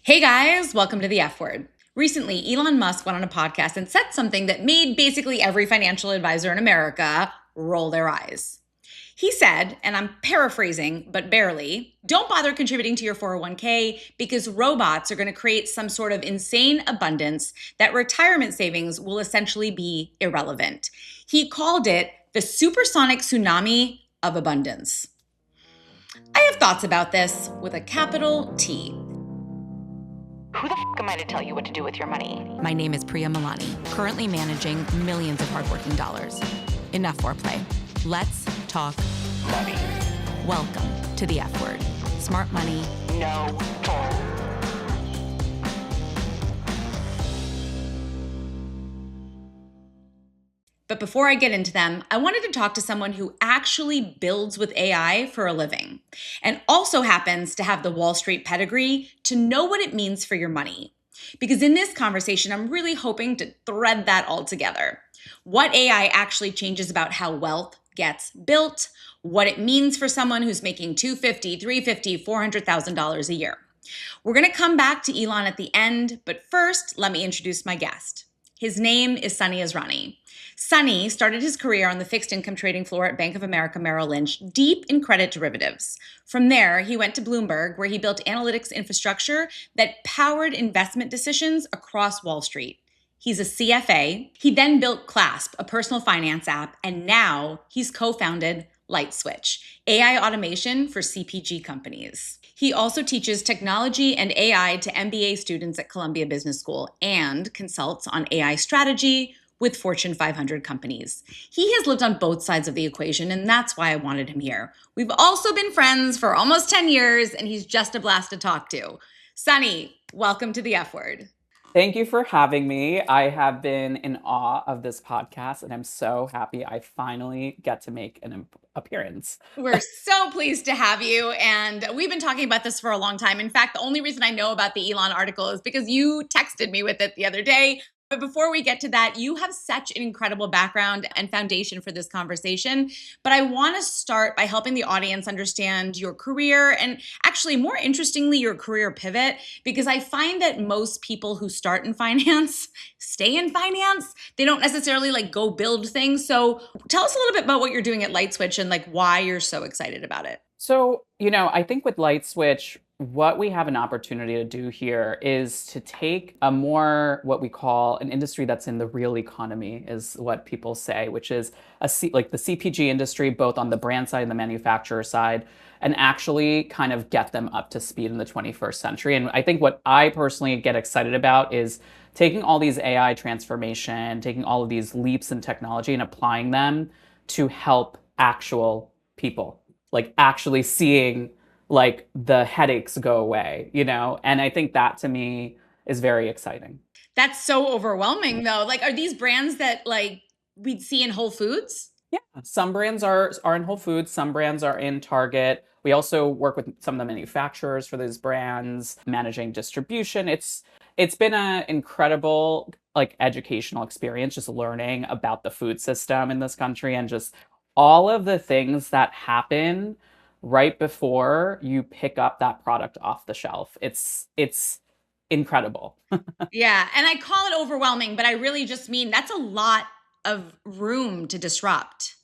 Hey guys, welcome to the F Word. Recently, Elon Musk went on a podcast and said something that made basically every financial advisor in America roll their eyes. He said, and I'm paraphrasing, but barely, don't bother contributing to your 401k because robots are going to create some sort of insane abundance that retirement savings will essentially be irrelevant. He called it the supersonic tsunami of abundance. I have thoughts about this with a capital T. Who the f am I to tell you what to do with your money? My name is Priya and Sunny, currently managing millions of hardworking dollars. Enough foreplay. Let's talk Money. welcome to the F Word. Smart money. No bull. But before I get into them, I wanted to talk to someone who actually builds with AI for a living and also happens to have the Wall Street pedigree to know what it means for your money. Because in this conversation, I'm really hoping to thread that all together. What AI actually changes about how wealth gets built, what it means for someone who's making $250,000, $350,000, $400,000 a year. We're going to come back to Elon at the end, but first, let me introduce my guest. His name is Sunny Israni. Sunny started his career on the fixed income trading floor at Bank of America Merrill Lynch, deep in credit derivatives. From there, he went to Bloomberg, where he built analytics infrastructure that powered investment decisions across Wall Street. He's a CFA. He then built Clasp, a personal finance app, and now he's co-founded LightSwitch, AI automation for CPG companies. He also teaches technology and AI to MBA students at Columbia Business School and consults on AI strategy with Fortune 500 companies. He has lived on both sides of the equation, and that's why I wanted him here. We've also been friends for almost 10 years, and he's just a blast to talk to. Sunny, welcome to the F Word. Thank you for having me. I have been in awe of this podcast, and I'm so happy I finally get to make an appearance. We're so pleased to have you. And we've been talking about this for a long time. In fact, the only reason I know about the Elon article is because you texted me with it the other day. But before we get to that, you have such an incredible background and foundation for this conversation. But I want to start by helping the audience understand your career and actually, more interestingly, your career pivot, because I find that most people who start in finance stay in finance. They don't necessarily go build things. So tell us a little bit about what you're doing at LightSwitch and why you're so excited about it. So, I think with LightSwitch, what we have an opportunity to do here is to take a more what we call an industry that's in the real economy, is what people say, which is like the CPG industry, both on the brand side and the manufacturer side, and actually kind of get them up to speed in the 21st century. And I think what I personally get excited about is taking all these AI transformation, taking all of these leaps in technology and applying them to help actual people, like actually seeing the headaches go away, And I think that to me is very exciting. That's so overwhelming though. Are these brands that we'd see in Whole Foods? Yeah, some brands are in Whole Foods, some brands are in Target. We also work with some of the manufacturers for these brands, managing distribution. It's been an incredible educational experience, just learning about the food system in this country and just all of the things that happen right before you pick up that product off the shelf. It's incredible. Yeah, and I call it overwhelming, but I really just mean that's a lot of room to disrupt.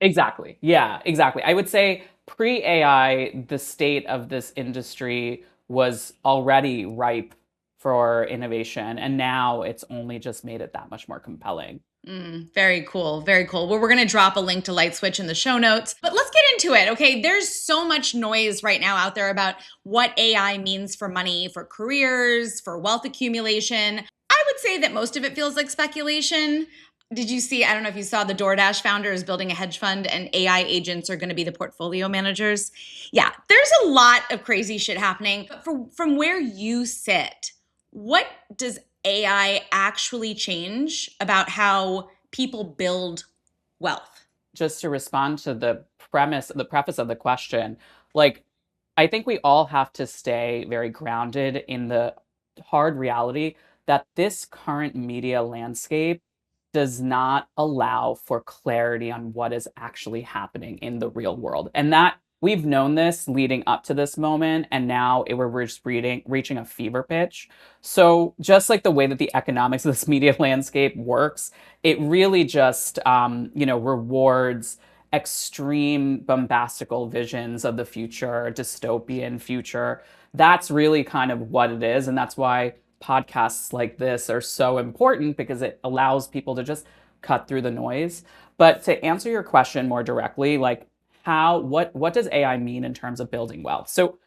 Exactly. Yeah, exactly. I would say pre-AI, the state of this industry was already ripe for innovation, and now it's only just made it that much more compelling. Very cool. Very cool. Well, we're going to drop a link to LightSwitch in the show notes, but let's get into it. Okay. There's so much noise right now out there about what AI means for money, for careers, for wealth accumulation. I would say that most of it feels like speculation. Did you see? I don't know if you saw the DoorDash founder is building a hedge fund and AI agents are going to be the portfolio managers. Yeah, there's a lot of crazy shit happening. But from where you sit, what does AI actually change about how people build wealth? Just to respond to the preface of the question, I think we all have to stay very grounded in the hard reality that this current media landscape does not allow for clarity on what is actually happening in the real world. And that we've known this leading up to this moment, and now we're just reaching a fever pitch. So just like the way that the economics of this media landscape works, it really just rewards extreme bombastical visions of the future, dystopian future. That's really kind of what it is, and that's why podcasts like this are so important because it allows people to just cut through the noise. But to answer your question more directly, like what does AI mean in terms of building wealth? So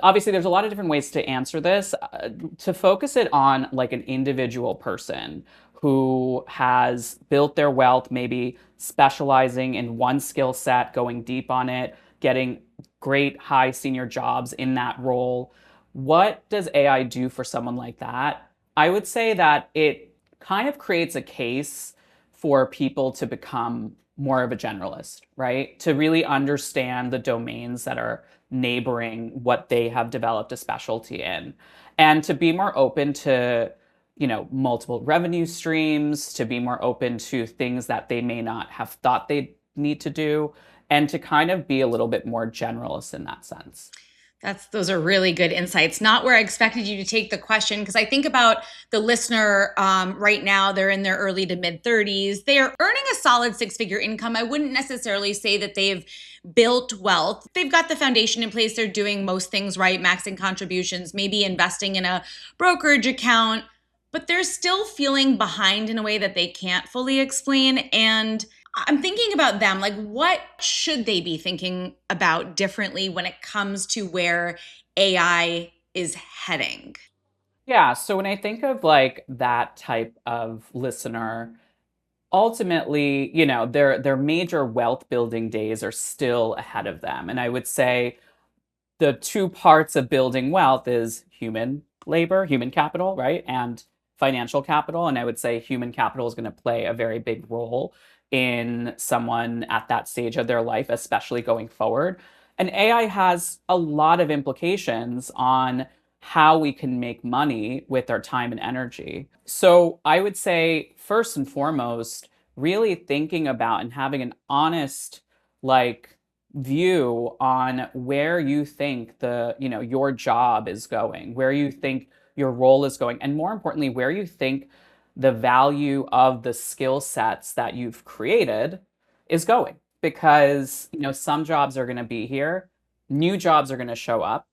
obviously there's a lot of different ways to answer this. To focus it on like an individual person who has built their wealth, maybe specializing in one skill set, going deep on it, getting great high senior jobs in that role. What does AI do for someone like that? I would say that it kind of creates a case for people to become more of a generalist, right? To really understand the domains that are neighboring what they have developed a specialty in, and to be more open to, multiple revenue streams, to be more open to things that they may not have thought they need to do, and to kind of be a little bit more generalist in that sense. Those are really good insights. Not where I expected you to take the question, because I think about the listener right now. They're in their early to mid 30s. They are earning a solid six-figure income. I wouldn't necessarily say that they've built wealth. They've got the foundation in place. They're doing most things right, maxing contributions, maybe investing in a brokerage account, but they're still feeling behind in a way that they can't fully explain. And I'm thinking about them, like what should they be thinking about differently when it comes to where AI is heading? Yeah, so when I think of like that type of listener, ultimately, their major wealth building days are still ahead of them. And I would say the two parts of building wealth is human labor, human capital, right? And financial capital. And I would say human capital is going to play a very big role in someone at that stage of their life, especially going forward. And AI has a lot of implications on how we can make money with our time and energy. So I would say, first and foremost, really thinking about and having an honest, like, view on where you think your job is going, where you think your role is going, and more importantly, where you think the value of the skill sets that you've created is going. Because, some jobs are going to be here, new jobs are going to show up.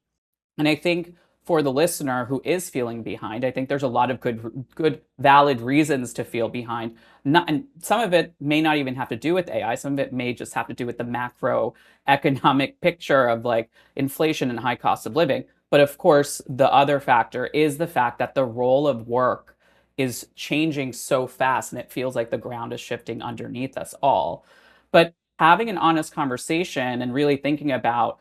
And I think for the listener who is feeling behind, I think there's a lot of good, valid reasons to feel behind. Not, and some of it may not even have to do with AI. Some of it may just have to do with the macro economic picture of like inflation and high cost of living. But of course, the other factor is the fact that the role of work is changing so fast, and it feels like the ground is shifting underneath us all. But having an honest conversation and really thinking about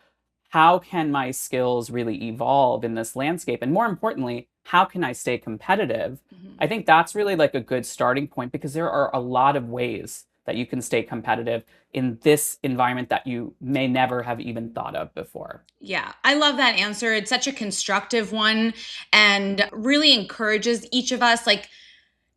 how can my skills really evolve in this landscape? And more importantly, how can I stay competitive? I think that's really like a good starting point because there are a lot of ways that you can stay competitive in this environment that you may never have even thought of before. Yeah, I love that answer. It's such a constructive one and really encourages each of us like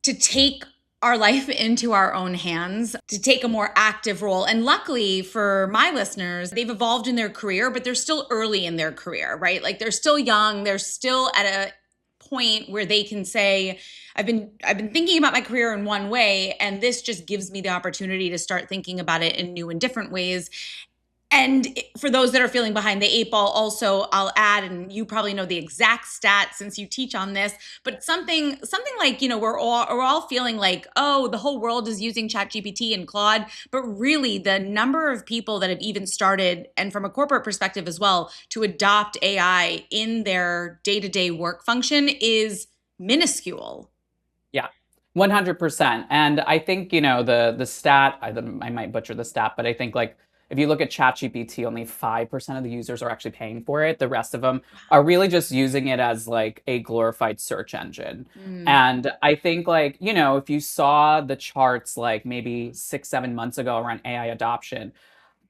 to take our life into our own hands, to take a more active role. And luckily for my listeners, they've evolved in their career, but they're still early in their career, right? Like they're still young, they're still at a point where they can say, I've been thinking about my career in one way, and this just gives me the opportunity to start thinking about it in new and different ways. And for those that are feeling behind the eight ball, also I'll add, and you probably know the exact stat since you teach on this, but something like, we're all feeling like, oh, the whole world is using ChatGPT and Claude, but really the number of people that have even started, and from a corporate perspective as well, to adopt AI in their day-to-day work function is minuscule. Yeah, 100%. And I think, the stat, I might butcher the stat, but I think like if you look at ChatGPT, only 5% of the users are actually paying for it. The rest of them are really just using it as like a glorified search engine. Mm. And I think like, if you saw the charts like maybe 6, 7 months ago around AI adoption,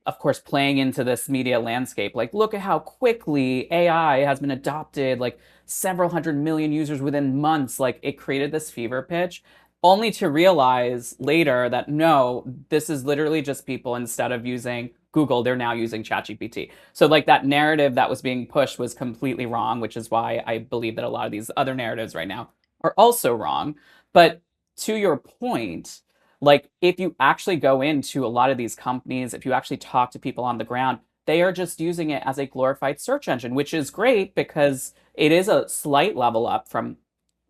of course, playing into this media landscape, like look at how quickly AI has been adopted, like several hundred million users within months, like it created this fever pitch. only to realize later that no, this is literally just people, instead of using Google, they're now using ChatGPT. So like that narrative that was being pushed was completely wrong, which is why I believe that a lot of these other narratives right now are also wrong. But to your point, like if you actually go into a lot of these companies, if you actually talk to people on the ground, they are just using it as a glorified search engine, which is great because it is a slight level up from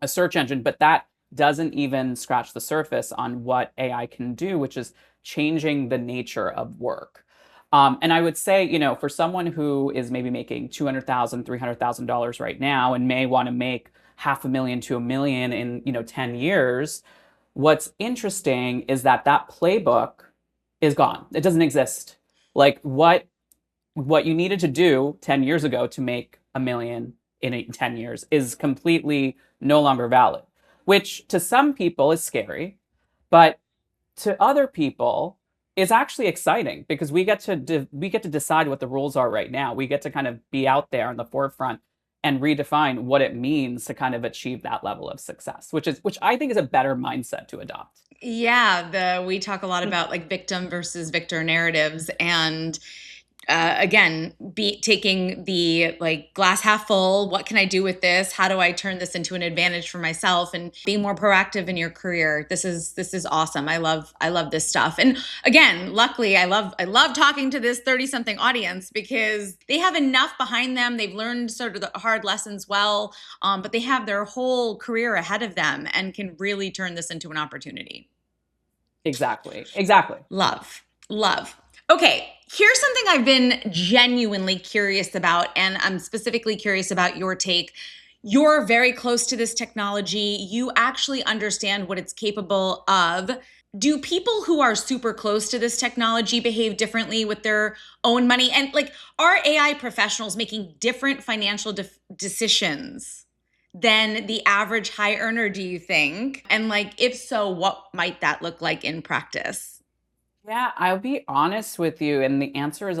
a search engine, but that doesn't even scratch the surface on what AI can do, which is changing the nature of work. And I would say, for someone who is maybe making $200,000, $300,000 right now and may want to make half a million to a million in, 10 years, what's interesting is that that playbook is gone. It doesn't exist. Like what you needed to do 10 years ago to make a million in 10 years is completely no longer valid, which to some people is scary, but to other people is actually exciting because we get to decide what the rules are right now. We get to kind of be out there on the forefront and redefine what it means to kind of achieve that level of success, which I think is a better mindset to adopt. Yeah, we talk a lot about like victim versus victor narratives, and again, be taking the like glass half full. What can I do with this? How do I turn this into an advantage for myself and be more proactive in your career? This is awesome. I love this stuff. And again, luckily, I love talking to this 30 something audience because they have enough behind them. They've learned sort of the hard lessons well, but they have their whole career ahead of them and can really turn this into an opportunity. Exactly. Exactly. Love, love. Okay, here's something I've been genuinely curious about, and I'm specifically curious about your take. You're very close to this technology. You actually understand what it's capable of. Do people who are super close to this technology behave differently with their own money? And like, are AI professionals making different financial decisions than the average high earner, do you think? And like, if so, what might that look like in practice? Yeah, I'll be honest with you, and the answer is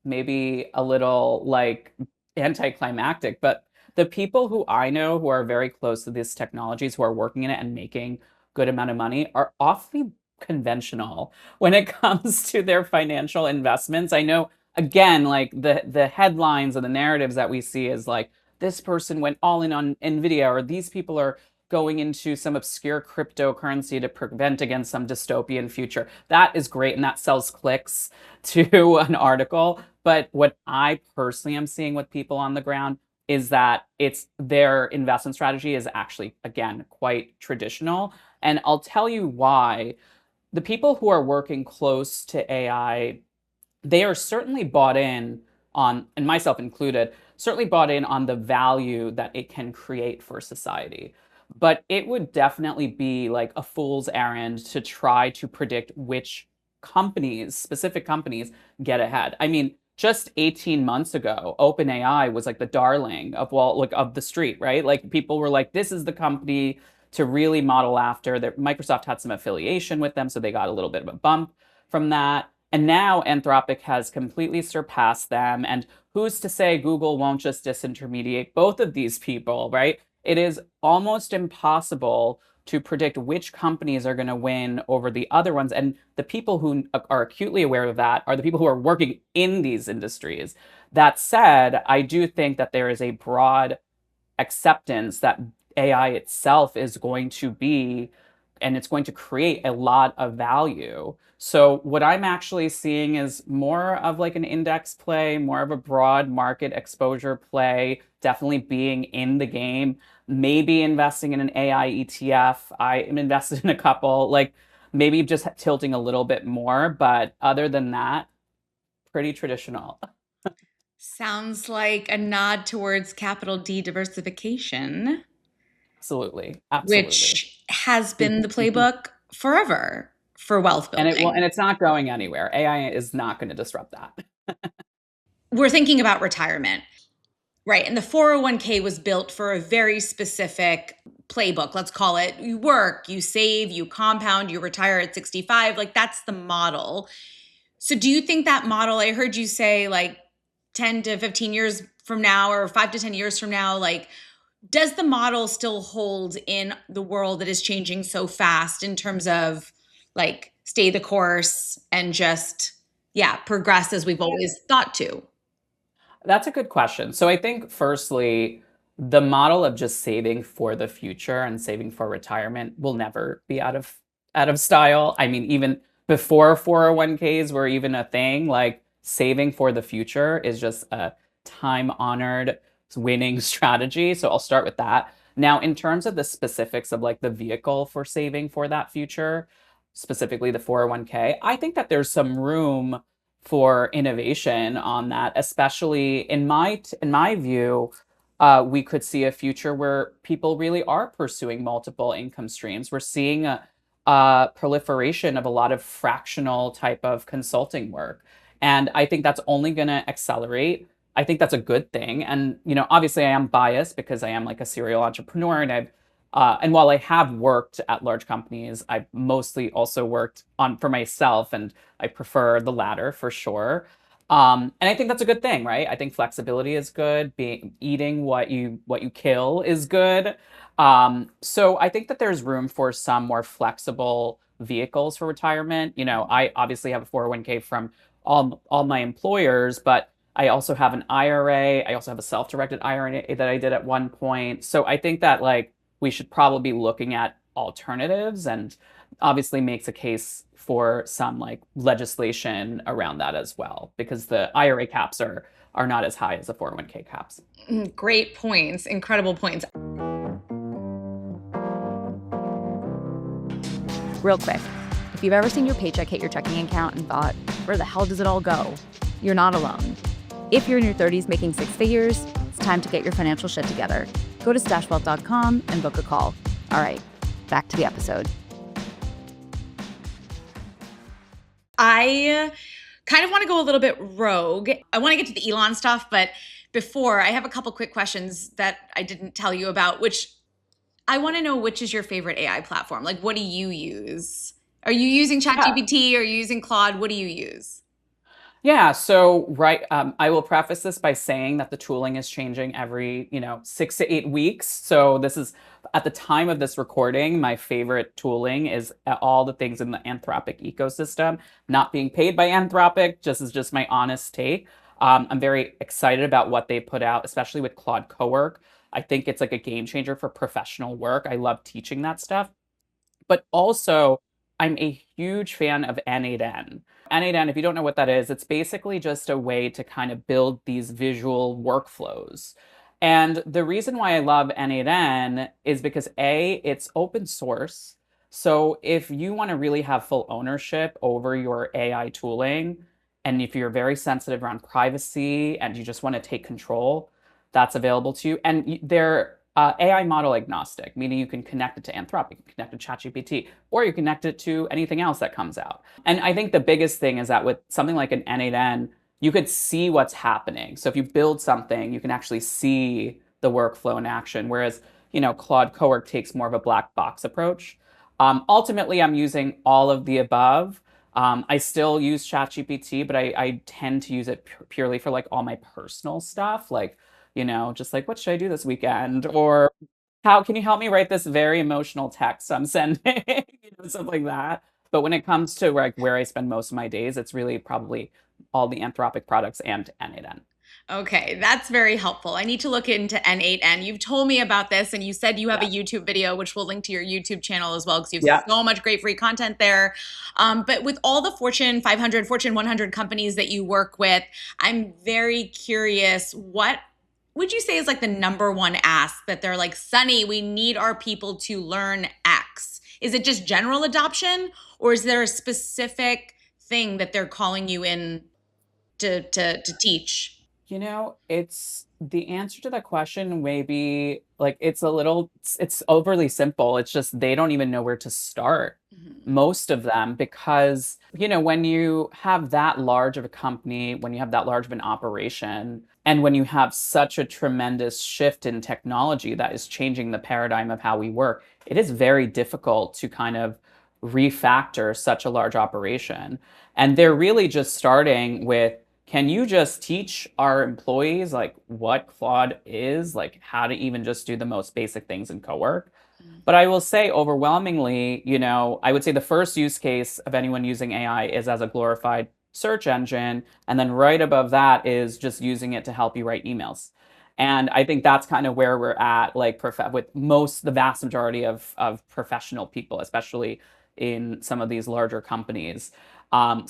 maybe a little like anticlimactic, but the people who I know who are very close to these technologies, who are working in it and making good amount of money, are awfully conventional when it comes to their financial investments. I know, again, like the headlines and the narratives that we see is like this person went all in on Nvidia, or these people are going into some obscure cryptocurrency to prevent against some dystopian future. That is great, and that sells clicks to an article. But what I personally am seeing with people on the ground is that it's their investment strategy is actually, again, quite traditional. And I'll tell you why. The people who are working close to AI, they are certainly bought in on, and myself included, certainly bought in on the value that it can create for society. But it would definitely be like a fool's errand to try to predict which companies, specific companies, get ahead. I mean, just 18 months ago, OpenAI was like the darling of like of the street, right? Like people were like, this is the company to really model after. That Microsoft had some affiliation with them, so they got a little bit of a bump from that. And now Anthropic has completely surpassed them. And who's to say Google won't just disintermediate both of these people, right? It is almost impossible to predict which companies are going to win over the other ones. And the people who are acutely aware of that are the people who are working in these industries. That said, I do think that there is a broad acceptance that AI itself is going to be, and it's going to create a lot of value. So what I'm actually seeing is more of like an index play, more of a broad market exposure play, definitely being in the game, maybe investing in an AI ETF. I am invested in a couple, like maybe just tilting a little bit more, but other than that, pretty traditional. Sounds like a nod towards capital D diversification, Absolutely. Absolutely. which has been the playbook forever for wealth And building. it's not going anywhere. AI is not going to disrupt that. We're thinking about retirement, right? And the 401k was built for a very specific playbook. Let's call it you work, you save, you compound, you retire at 65. Like that's the model. So do you think that model, I heard you say like 10 to 15 years from now or 5 to 10 years from now, like does the model still hold in the world that is changing so fast in terms of like stay the course and just, yeah, progress as we've always thought to? That's a good question. So I think firstly, the model of just saving for the future and saving for retirement will never be out of style. I mean, even before 401ks were even a thing, like saving for the future is just a time-honored winning strategy. So I'll start with that. Now, in terms of the specifics of like the vehicle for saving for that future, specifically the 401k, I think that there's some room for innovation on that, especially in my view. We could see a future where people really are pursuing multiple income streams. We're seeing a proliferation of a lot of fractional type of consulting work, and I think that's only going to accelerate. I think that's a good thing, and obviously, I am biased because I am like a serial entrepreneur, and while I have worked at large companies, I've mostly also worked on for myself, and I prefer the latter for sure. And I think that's a good thing, right? I think flexibility is good. Being eating what you kill is good. So I think that there's room for some more flexible vehicles for retirement. I obviously have a 401k from all my employers, but I also have an IRA. I also have a self-directed IRA that I did at one point. So I think that like we should probably be looking at alternatives, and obviously makes a case for some like legislation around that as well, because the IRA caps are not as high as the 401k caps. Great points, incredible points. Real quick, if you've ever seen your paycheck hit your checking account and thought, where the hell does it all go? You're not alone. If you're in your 30s making six figures, it's time to get your financial shit together. Go to stashwealth.com and book a call. All right, back to the episode. I kind of want to go a little bit rogue. I want to get to the Elon stuff, but before, I have a couple quick questions that I didn't tell you about, which I want to know, which is your favorite AI platform? Like, what do you use? Are you using Yeah. ChatGPT? Are you using Claude? What do you use? Yeah, so right, I will preface this by saying that the tooling is changing every, 6 to 8 weeks. So this is at the time of this recording, my favorite tooling is all the things in the Anthropic ecosystem. Not being paid by Anthropic, just is just my honest take. I'm very excited about what they put out, especially with Claude Cowork. I think it's like a game changer for professional work. I love teaching that stuff. But also, I'm a huge fan of N8N. N8N, if you don't know what that is, it's basically just a way to kind of build these visual workflows. And the reason why I love N8N is because A, it's open source. So if you want to really have full ownership over your AI tooling, and if you're very sensitive around privacy and you just want to take control, that's available to you. And they're AI model agnostic, meaning you can connect it to Anthropic, you can connect it to ChatGPT, or you connect it to anything else that comes out. And I think the biggest thing is that with something like an N8N, you could see what's happening. So if you build something, you can actually see the workflow in action. Whereas, Claude Cowork takes more of a black box approach. Ultimately, I'm using all of the above. I still use ChatGPT, but I tend to use it purely for like all my personal stuff, like just like, what should I do this weekend? Or how can you help me write this very emotional text I'm sending? Stuff like that. But when it comes to like where I spend most of my days, it's really probably all the Anthropic products and N8N. Okay, that's very helpful. I need to look into N8N. You've told me about this, and you said you have a Yeah. YouTube video, which we'll link to your YouTube channel as well, because you have Yeah. so much great free content there. But with all the Fortune 500, Fortune 100 companies that you work with, I'm very curious, what would you say is like the number one ask that they're like, Sunny, we need our people to learn X? Is it just general adoption, or is there a specific thing that they're calling you in to teach? It's the answer to that question maybe like it's overly simple. It's just they don't even know where to start, Mhm. most of them, because, when you have that large of a company, when you have that large of an operation, and when you have such a tremendous shift in technology that is changing the paradigm of how we work, it is very difficult to kind of refactor such a large operation. And they're really just starting with can you just teach our employees like what Claude is, like how to even just do the most basic things in cowork? But I will say overwhelmingly, I would say the first use case of anyone using AI is as a glorified search engine. And then right above that is just using it to help you write emails. And I think that's kind of where we're at, like with the vast majority of professional people, especially in some of these larger companies. I'm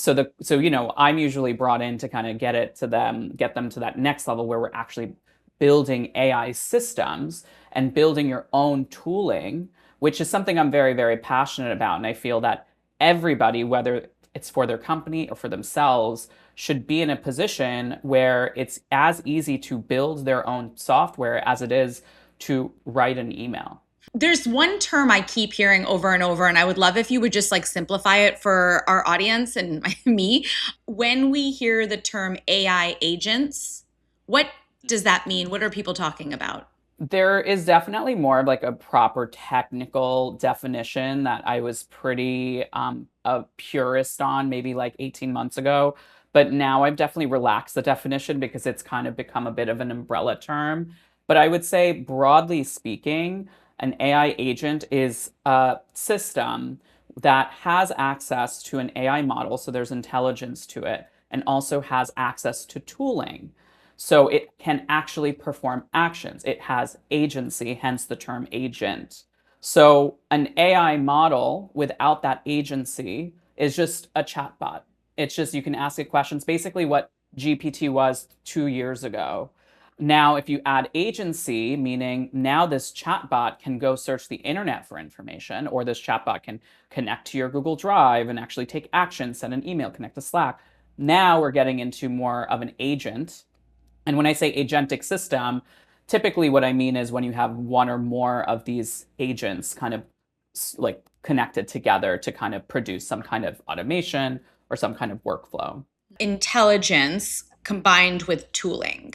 usually brought in to kind of get them to that next level where we're actually building AI systems and building your own tooling, which is something I'm very, very passionate about. And I feel that everybody, whether it's for their company or for themselves, should be in a position where it's as easy to build their own software as it is to write an email. There's one term I keep hearing over and over, and I would love if you would just like simplify it for our audience and me. When we hear the term AI agents, what does that mean? What are people talking about? There is definitely more of like a proper technical definition that I was pretty a purist on maybe like 18 months ago. But now I've definitely relaxed the definition because it's kind of become a bit of an umbrella term. But I would say, broadly speaking, an AI agent is a system that has access to an AI model, so there's intelligence to it, and also has access to tooling. So it can actually perform actions. It has agency, hence the term agent. So an AI model without that agency is just a chatbot. It's just you can ask it questions, basically what GPT was 2 years ago. Now, if you add agency, meaning now this chatbot can go search the internet for information, or this chatbot can connect to your Google Drive and actually take action, send an email, connect to Slack. Now we're getting into more of an agent. And when I say agentic system, typically what I mean is when you have one or more of these agents kind of like connected together to kind of produce some kind of automation or some kind of workflow. Intelligence combined with tooling.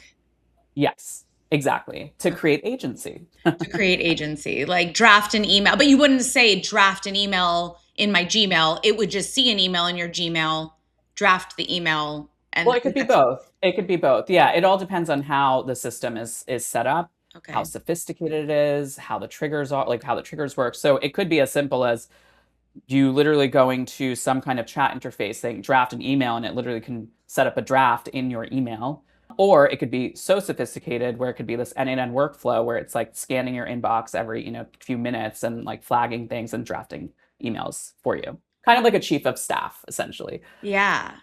Yes, exactly. To create agency. To create agency, like draft an email, but you wouldn't say draft an email in my Gmail. It would just see an email in your Gmail, draft the email, Well, and it could be both. It could be both. Yeah, it all depends on how the system is set up, how okay. sophisticated it is, how the triggers are, like how the triggers work. So it could be as simple as you literally going to some kind of chat interface saying draft an email, and it literally can set up a draft in your email. Or it could be so sophisticated where it could be this end-to-end workflow where it's like scanning your inbox every, few minutes and like flagging things and drafting emails for you. Kind of like a chief of staff, essentially. Yeah.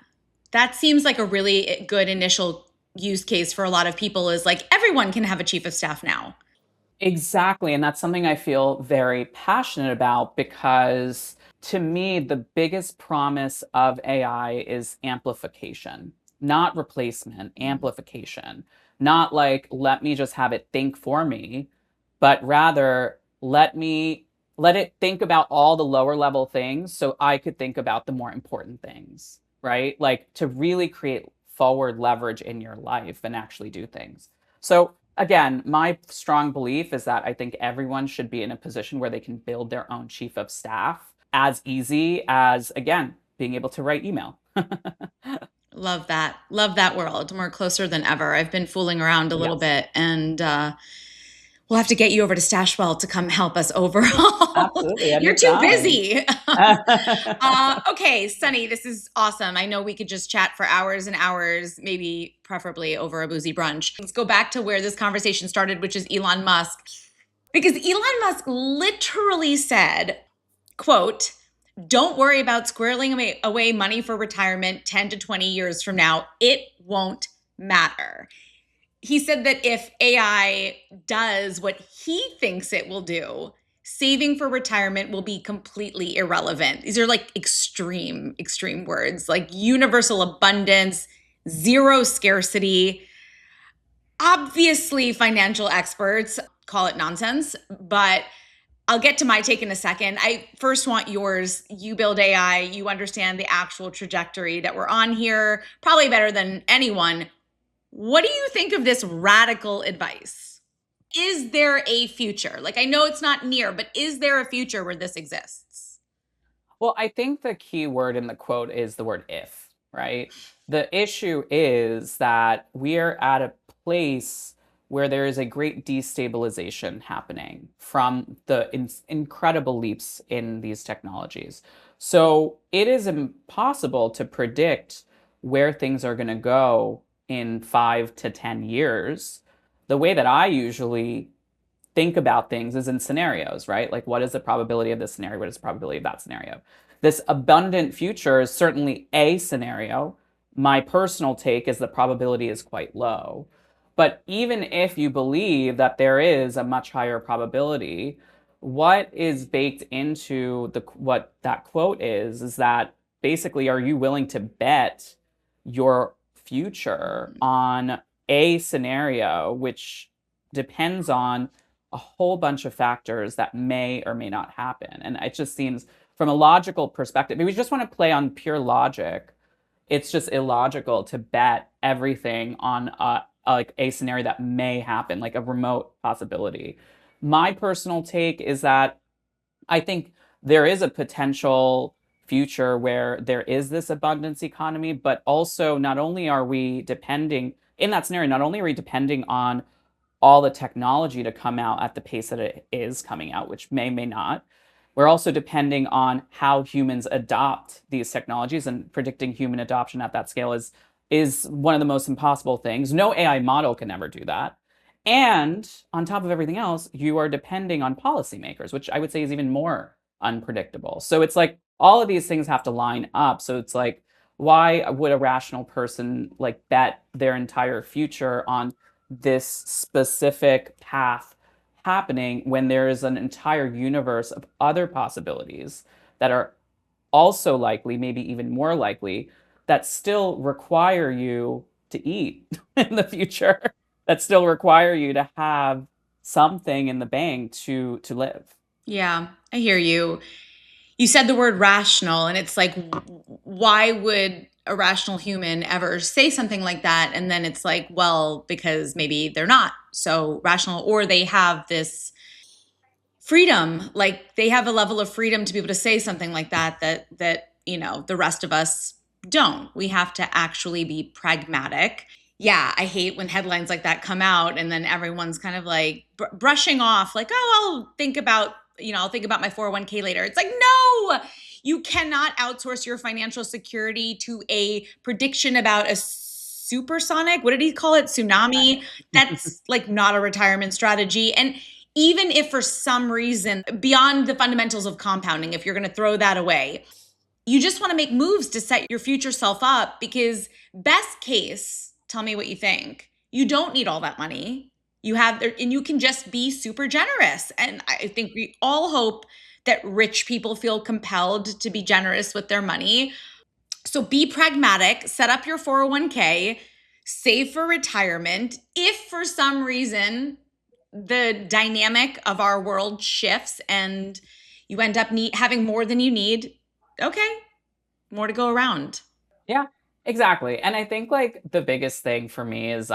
That seems like a really good initial use case for a lot of people is like everyone can have a chief of staff now. Exactly. And that's something I feel very passionate about because to me, the biggest promise of AI is amplification, not replacement, amplification. Not like, let me just have it think for me, but rather let it think about all the lower level things so I could think about the more important things, right? Like to really create forward leverage in your life and actually do things. So again, my strong belief is that I think everyone should be in a position where they can build their own chief of staff as easy as, again, being able to write email. Love that. Love that world. We're closer than ever. I've been fooling around a little Yes, bit and we'll have to get you over to Stashwell to come help us overhaul. absolutely. You're too Anytime. busy. Okay, Sunny, this is awesome. I know we could just chat for hours and hours, maybe preferably over a boozy brunch. Let's go back to where this conversation started, which is Elon Musk. Because Elon Musk literally said, quote, don't worry about squirreling away money for retirement 10 to 20 years from now. It won't matter. He said that if AI does what he thinks it will do, saving for retirement will be completely irrelevant. These are like extreme, extreme words, like universal abundance, zero scarcity. Obviously, financial experts call it nonsense, but I'll get to my take in a second. I first want yours. You build AI, you understand the actual trajectory that we're on here, probably better than anyone. What do you think of this radical advice? Is there a future? Like, I know it's not near, but is there a future where this exists? Well, I think the key word in the quote is the word if, right? The issue is that we are at a place where there is a great destabilization happening from the incredible leaps in these technologies. So it is impossible to predict where things are going to go in 5 to 10 years. The way that I usually think about things is in scenarios, right? Like, what is the probability of this scenario? What is the probability of that scenario? This abundant future is certainly a scenario. My personal take is the probability is quite low. But even if you believe that there is a much higher probability, what is baked into the what that quote is that basically, are you willing to bet your future on a scenario which depends on a whole bunch of factors that may or may not happen? And it just seems, from a logical perspective, if we just want to play on pure logic, it's just illogical to bet everything on like a scenario that may happen, like a remote possibility. My personal take is that I think there is a potential future where there is this abundance economy, but also not only are we depending in that scenario, not only are we depending on all the technology to come out at the pace that it is coming out, which may not. We're also depending on how humans adopt these technologies, and predicting human adoption at that scale is one of the most impossible things. No AI model can ever do that. And on top of everything else, you are depending on policymakers, which I would say is even more unpredictable. So it's like all of these things have to line up. So it's like, why would a rational person like bet their entire future on this specific path happening when there is an entire universe of other possibilities that are also likely, maybe even more likely, that still require you to eat in the future, that still require you to have something in the bank to live. Yeah, I hear you. You said the word rational, and it's like, why would a rational human ever say something like that? And then it's like, well, because maybe they're not so rational, or they have this freedom, like they have a level of freedom to be able to say something like that the rest of us don't. We have to actually be pragmatic. Yeah, I hate when headlines like that come out and then everyone's kind of like brushing off, like, oh, I'll think about my 401k later. It's like, no, you cannot outsource your financial security to a prediction about a supersonic, what did he call it? Tsunami. That's like not a retirement strategy. And even if for some reason, beyond the fundamentals of compounding, if you're going to throw that away, you just want to make moves to set your future self up, because best case, tell me what you think, you don't need all that money. You have, and you can just be super generous. And I think we all hope that rich people feel compelled to be generous with their money. So be pragmatic, set up your 401k, save for retirement. If for some reason the dynamic of our world shifts and you end up having more than you need, okay, more to go around. Yeah, exactly. And I think like the biggest thing for me is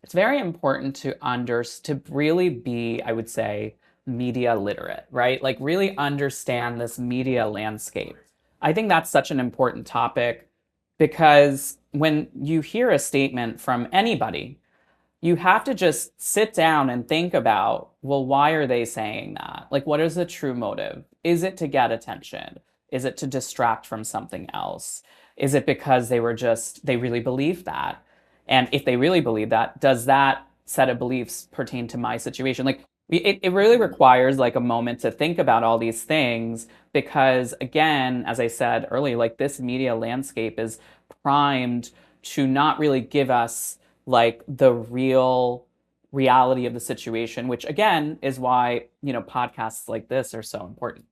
it's very important to really be, I would say, media literate, right? Like really understand this media landscape. I think that's such an important topic, because when you hear a statement from anybody, you have to just sit down and think about, well, why are they saying that? Like, what is the true motive? Is it to get attention? Is it to distract from something else? Is it because they really believe that? And if they really believe that, does that set of beliefs pertain to my situation? Like, it really requires like a moment to think about all these things, because again, as I said earlier, like this media landscape is primed to not really give us like the real reality of the situation, which again is why, podcasts like this are so important.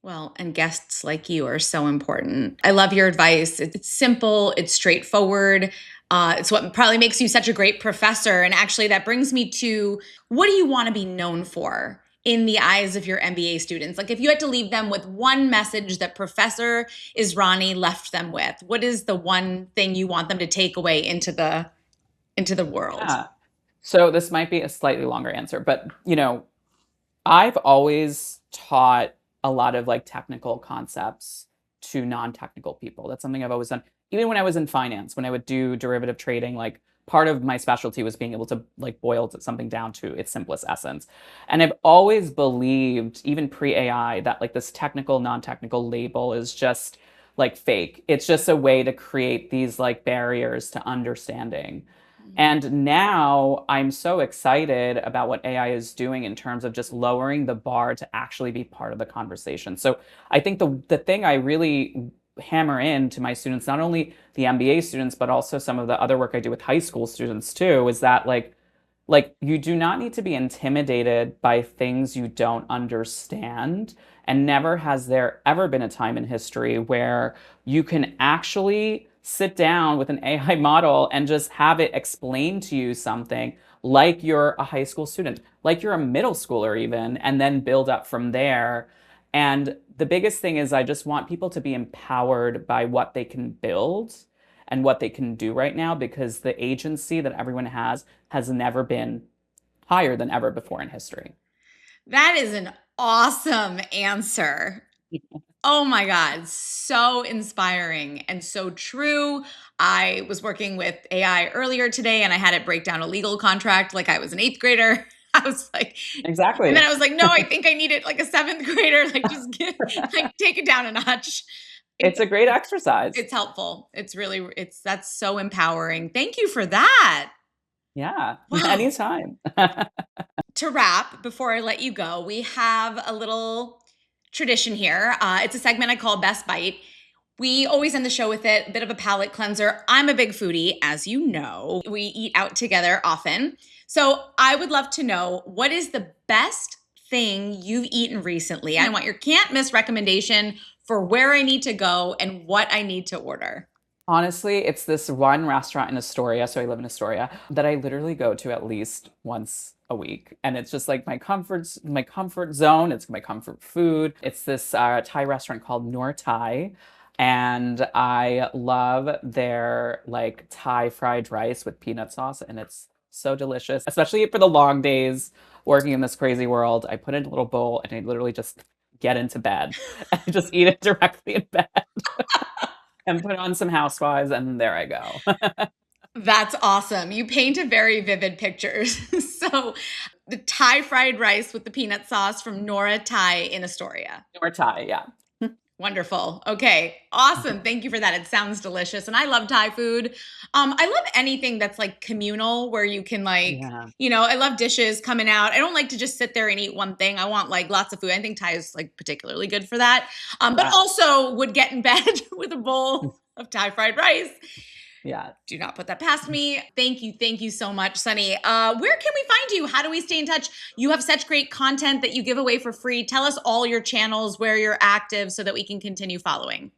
Well, and guests like you are so important. I love your advice. It's simple, it's straightforward. It's what probably makes you such a great professor. And actually, that brings me to, what do you want to be known for in the eyes of your MBA students? Like, if you had to leave them with one message that Professor Israni left them with, what is the one thing you want them to take away into the world? Yeah. So this might be a slightly longer answer, but I've always taught a lot of like technical concepts to non-technical people. That's something I've always done. even when I was in finance, when I would do derivative trading, like part of my specialty was being able to like boil something down to its simplest essence. And I've always believed, even pre-AI, that like this technical, non-technical label is just like fake. It's just a way to create these like barriers to understanding. And now I'm so excited about what AI is doing in terms of just lowering the bar to actually be part of the conversation. So I think the thing I really hammer in to my students, not only the MBA students, but also some of the other work I do with high school students too, is that like you do not need to be intimidated by things you don't understand. And never has there ever been a time in history where you can actually sit down with an AI model and just have it explain to you something like you're a high school student, like you're a middle schooler even, and then build up from there. And the biggest thing is I just want people to be empowered by what they can build and what they can do right now, because the agency that everyone has never been higher than ever before in history. That is an awesome answer. Oh my God, so inspiring and so true. I was working with AI earlier today and I had it break down a legal contract like I was an eighth grader. I was like, and then Exactly. I was like, no, I think I need it like a seventh grader. Like, just get, like, take it down a notch. It's a great exercise. It's helpful. That's so empowering. Thank you for that. Yeah, Wow. anytime. To wrap, before I let you go, we have a little tradition here. It's a segment I call Best Bite. We always end the show with it, a bit of a palate cleanser. I'm a big foodie, as you know. We eat out together often. So I would love to know, what is the best thing you've eaten recently? I want your can't miss recommendation for where I need to go and what I need to order. Honestly, it's this one restaurant in Astoria, so I live in Astoria, that I literally go to at least once a week. And it's just like my comfort zone. It's my comfort food. It's this Thai restaurant called Noor Thai. And I love their like Thai fried rice with peanut sauce, and it's so delicious, especially for the long days working in this crazy world. I put it in a little bowl and I literally just get into bed and just eat it directly in bed and put on some Housewives, and there I go. That's awesome. You paint a very vivid picture. So, the Thai fried rice with the peanut sauce from Nora Thai in Astoria. Or Thai, yeah. Wonderful. Okay. Awesome. Thank you for that. It sounds delicious. And I love Thai food. I love anything that's like communal where you can like, Yeah. I love dishes coming out. I don't like to just sit there and eat one thing. I want like lots of food. I think Thai is like particularly good for that. But Yeah. also would get in bed with a bowl of Thai fried rice. Yeah. Do not put that past me. Thank you. Thank you so much, Sunny. Where can we find you? How do we stay in touch? You have such great content that you give away for free. Tell us all your channels, where you're active so that we can continue following.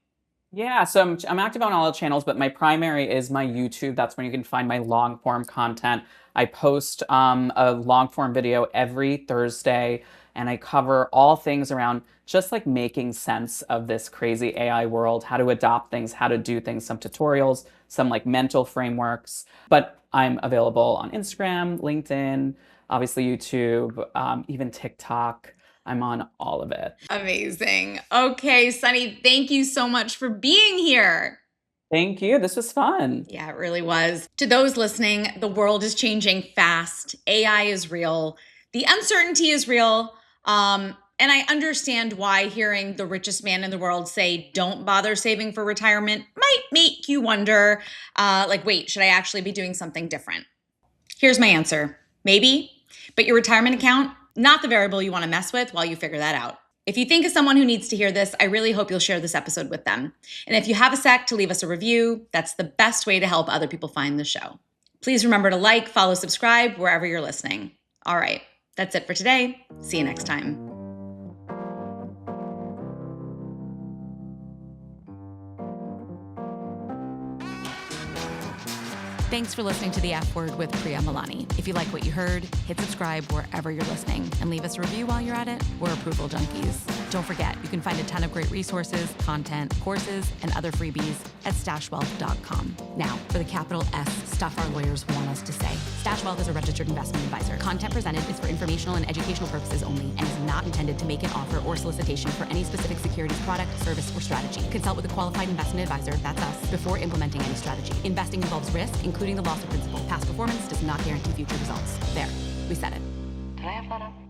Yeah, so I'm active on all the channels, but my primary is my YouTube. That's when you can find my long form content. I post a long form video every Thursday, and I cover all things around just like making sense of this crazy AI world, how to adopt things, how to do things, some tutorials, some like mental frameworks. But I'm available on Instagram, LinkedIn, obviously YouTube, even TikTok. I'm on all of it. Amazing. Okay, Sunny, thank you so much for being here. Thank you. This was fun. Yeah, it really was. To those listening, the world is changing fast. AI is real. The uncertainty is real. And I understand why hearing the richest man in the world say, don't bother saving for retirement might make you wonder, wait, should I actually be doing something different? Here's my answer. Maybe, but your retirement account, not the variable you want to mess with while you figure that out. If you think of someone who needs to hear this, I really hope you'll share this episode with them. And if you have a sec to leave us a review, that's the best way to help other people find the show. Please remember to like, follow, subscribe wherever you're listening. All right, that's it for today. See you next time. Thanks for listening to The F Word with Priya and Milani. If you like what you heard, hit subscribe wherever you're listening and leave us a review while you're at it. We're approval junkies. Don't forget, you can find a ton of great resources, content, courses, and other freebies at stashwealth.com. Now, for the capital S stuff our lawyers want us to say. StashWealth is a registered investment advisor. Content presented is for informational and educational purposes only and is not intended to make an offer or solicitation for any specific securities, product, service, or strategy. Consult with a qualified investment advisor, that's us, before implementing any strategy. Investing involves risk, including the loss of principal. Past performance does not guarantee future results. There, we said it. Did I have that up?